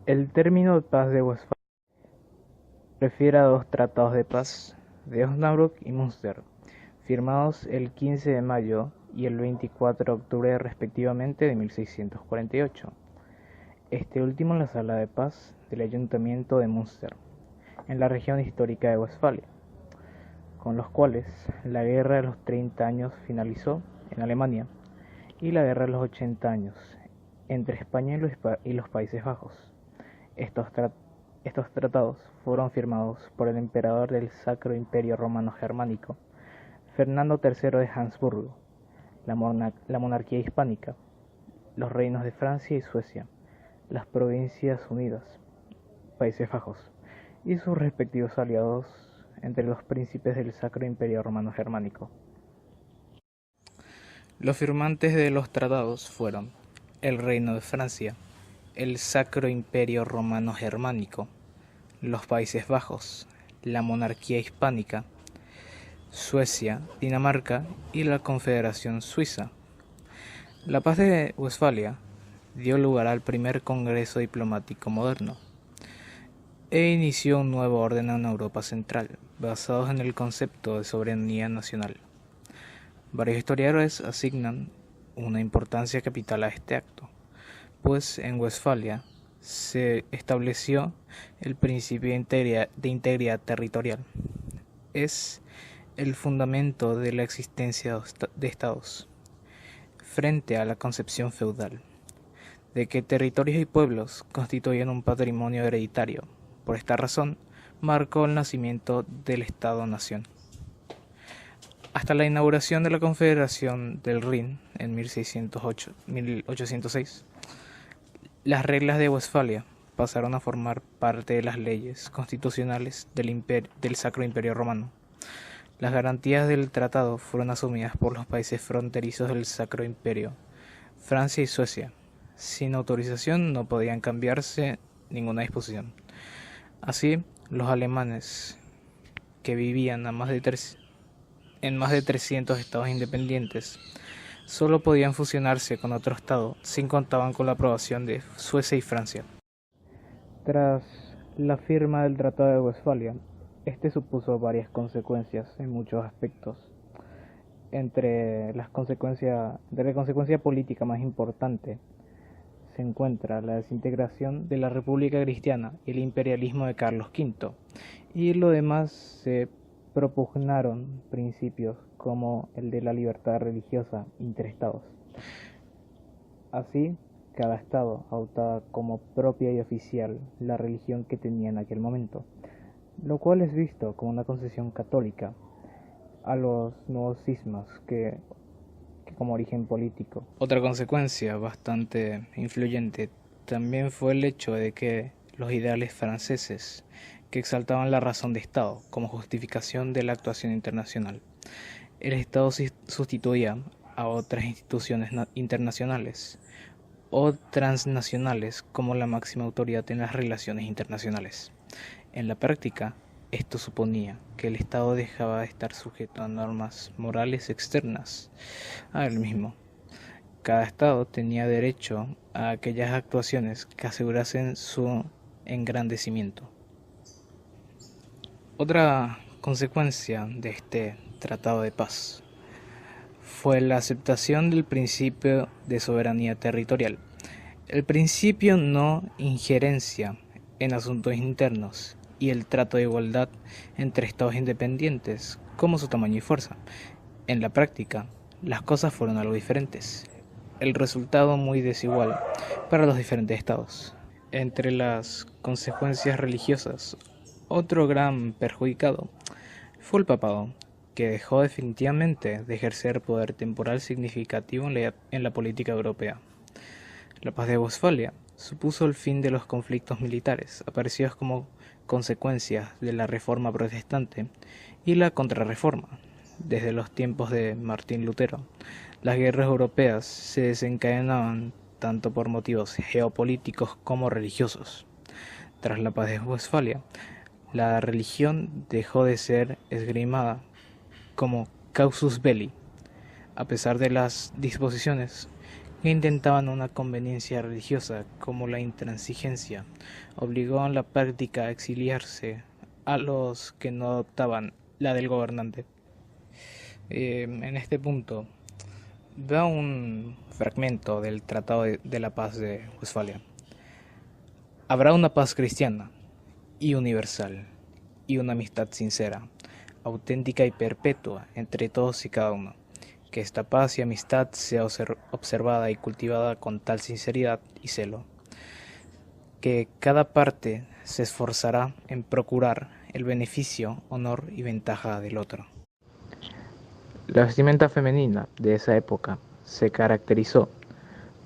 El término Paz de Westfalia refiere a dos tratados de paz de Osnabrück y Münster, firmados el 15 de mayo y el 24 de octubre respectivamente de 1648, este último en la Sala de Paz del Ayuntamiento de Münster, en la región histórica de Westfalia, con los cuales la Guerra de los 30 años finalizó en Alemania y la Guerra de los 80 años entre España y los Países Bajos. Estos tratados fueron firmados por el emperador del Sacro Imperio Romano Germánico, Fernando III de Habsburgo, la monarquía hispánica, los reinos de Francia y Suecia, las Provincias Unidas, Países Bajos, y sus respectivos aliados entre los príncipes del Sacro Imperio Romano Germánico. Los firmantes de los tratados fueron el Reino de Francia, el Sacro Imperio Romano Germánico, los Países Bajos, la monarquía hispánica, Suecia, Dinamarca y la Confederación Suiza. La Paz de Westfalia dio lugar al primer Congreso Diplomático moderno e inició un nuevo orden en Europa Central, basado en el concepto de soberanía nacional. Varios historiadores asignan una importancia capital a este acto, pues en Westfalia se estableció el principio de integridad territorial. Es el fundamento de la existencia de estados, frente a la concepción feudal, de que territorios y pueblos constituyen un patrimonio hereditario. Por esta razón, marcó el nacimiento del Estado-nación. Hasta la inauguración de la Confederación del Rin en 1806, las reglas de Westfalia pasaron a formar parte de las leyes constitucionales del Sacro Imperio Romano. Las garantías del tratado fueron asumidas por los países fronterizos del Sacro Imperio, Francia y Suecia. Sin autorización no podían cambiarse ninguna disposición. Así, los alemanes, que vivían en más de 300 estados independientes, solo podían fusionarse con otro estado si contaban con la aprobación de Suecia y Francia. Tras la firma del Tratado de Westfalia, este supuso varias consecuencias en muchos aspectos. Entre la consecuencia política más importante se encuentra la desintegración de la República Cristiana y el imperialismo de Carlos V, y lo demás se propugnaron principios como el de la libertad religiosa interestados. Así, cada estado adoptaba como propia y oficial la religión que tenía en aquel momento, lo cual es visto como una concesión católica a los nuevos cismas que como origen político. Otra consecuencia bastante influyente también fue el hecho de que los ideales franceses, que exaltaban la razón de Estado como justificación de la actuación internacional, el Estado sustituía a otras instituciones internacionales o transnacionales como la máxima autoridad en las relaciones internacionales. En la práctica, esto suponía que el Estado dejaba de estar sujeto a normas morales externas a él mismo. Cada Estado tenía derecho a aquellas actuaciones que asegurasen su engrandecimiento. Otra consecuencia de este tratado de paz fue la aceptación del principio de soberanía territorial, el principio no injerencia en asuntos internos y el trato de igualdad entre estados independientes como su tamaño y fuerza. En la práctica, las cosas fueron algo diferentes, el resultado muy desigual para los diferentes estados. Entre las consecuencias religiosas, otro gran perjudicado fue el papado, que dejó definitivamente de ejercer poder temporal significativo en la política europea. La Paz de Westfalia supuso el fin de los conflictos militares, aparecidos como consecuencias de la Reforma protestante y la Contrarreforma. Desde los tiempos de Martín Lutero, las guerras europeas se desencadenaban tanto por motivos geopolíticos como religiosos. Tras la Paz de Westfalia, la religión dejó de ser esgrimada como causus belli, a pesar de las disposiciones que intentaban una conveniencia religiosa como la intransigencia, obligó a la práctica a exiliarse a los que no adoptaban la del gobernante. En este punto, veo un fragmento del Tratado de la Paz de Westfalia. Habrá una paz cristiana y universal, y una amistad sincera, auténtica y perpetua entre todos y cada uno. Que esta paz y amistad sea observada y cultivada con tal sinceridad y celo, que cada parte se esforzará en procurar el beneficio, honor y ventaja del otro. La vestimenta femenina de esa época se caracterizó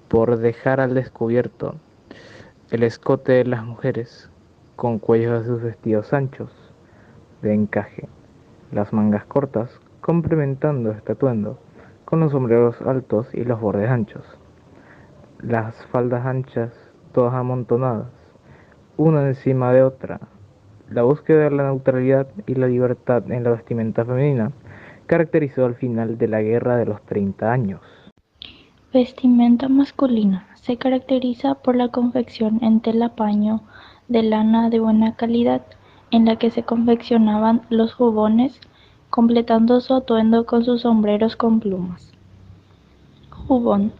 por dejar al descubierto el escote de las mujeres con cuellos de sus vestidos anchos, de encaje, las mangas cortas complementando este atuendo con los sombreros altos y los bordes anchos, las faldas anchas todas amontonadas, una encima de otra. La búsqueda de la neutralidad y la libertad en la vestimenta femenina caracterizó al final de la Guerra de los 30 años. Vestimenta masculina. Se caracteriza por la confección en tela paño de lana de buena calidad, en la que se confeccionaban los jubones, completando su atuendo con sus sombreros con plumas. Jubón.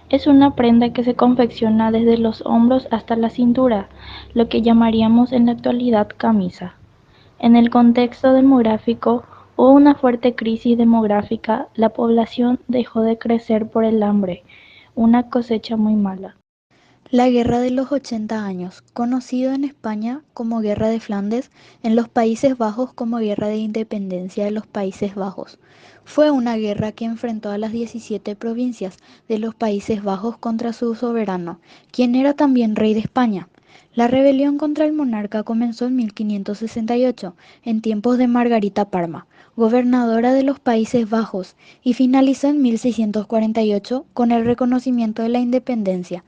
Es una prenda que se confecciona desde los hombros hasta la cintura, lo que llamaríamos en la actualidad camisa. En el contexto demográfico, hubo una fuerte crisis demográfica, la población dejó de crecer por el hambre, una cosecha muy mala. La Guerra de los 80 años, conocido en España como Guerra de Flandes, en los Países Bajos como Guerra de Independencia de los Países Bajos. Fue una guerra que enfrentó a las 17 provincias de los Países Bajos contra su soberano, quien era también rey de España. La rebelión contra el monarca comenzó en 1568, en tiempos de Margarita Parma, gobernadora de los Países Bajos, y finalizó en 1648 con el reconocimiento de la independencia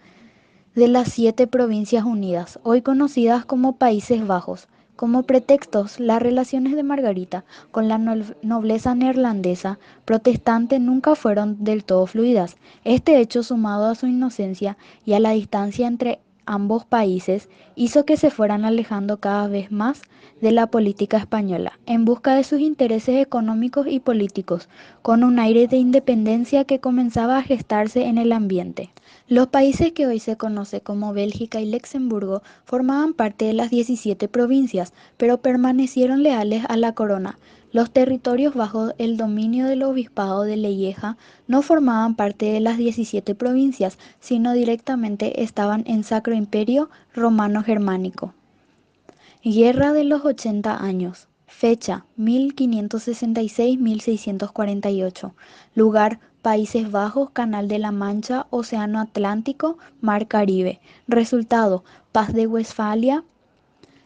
de las 7 Provincias Unidas, hoy conocidas como Países Bajos. Como pretextos, las relaciones de Margarita con la nobleza neerlandesa protestante nunca fueron del todo fluidas. Este hecho, sumado a su inocencia y a la distancia entre ambos países, hizo que se fueran alejando cada vez más de la política española, en busca de sus intereses económicos y políticos, con un aire de independencia que comenzaba a gestarse en el ambiente. Los países que hoy se conoce como Bélgica y Luxemburgo formaban parte de las 17 provincias, pero permanecieron leales a la corona. Los territorios bajo el dominio del obispado de Lieja no formaban parte de las 17 provincias, sino directamente estaban en Sacro Imperio Romano Germánico. Guerra de los 80 años. Fecha 1566-1648. Lugar Países Bajos, Canal de la Mancha, Océano Atlántico, Mar Caribe. Resultado Paz de Westfalia,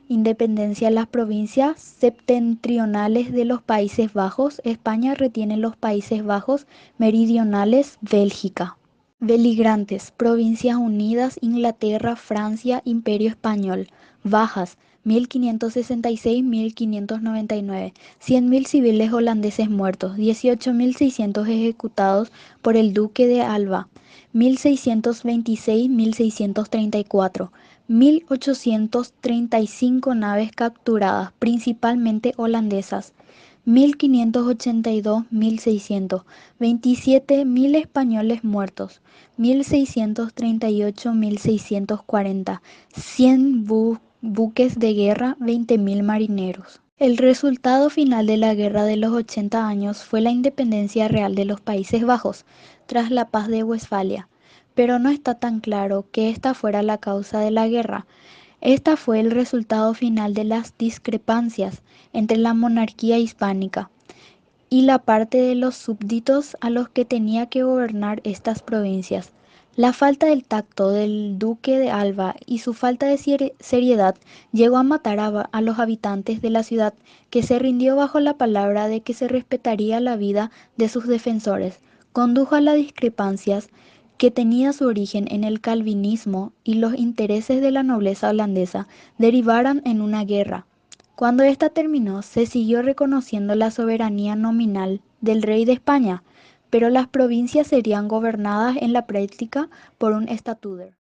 independencia de las provincias septentrionales de los Países Bajos. España retiene los Países Bajos meridionales, Bélgica. Beligrantes, Provincias Unidas, Inglaterra, Francia, Imperio Español. Bajas, 1566-1599. 100.000 civiles holandeses muertos, 18.600 ejecutados por el Duque de Alba. 1626-1634. 1835 naves capturadas, principalmente holandesas. 1582-1600, 27.000 españoles muertos, 1638-1640, 100 buques de guerra, 20.000 marineros. El resultado final de la Guerra de los 80 años fue la independencia real de los Países Bajos, tras la Paz de Westfalia, pero no está tan claro que esta fuera la causa de la guerra. Esta fue el resultado final de las discrepancias entre la monarquía hispánica y la parte de los súbditos a los que tenía que gobernar estas provincias. La falta del tacto del duque de Alba y su falta de seriedad llegó a matar a los habitantes de la ciudad, que se rindió bajo la palabra de que se respetaría la vida de sus defensores. Condujo a las discrepancias que tenía su origen en el calvinismo y los intereses de la nobleza holandesa derivaron en una guerra. Cuando esta terminó, se siguió reconociendo la soberanía nominal del rey de España, pero las provincias serían gobernadas en la práctica por un statuder.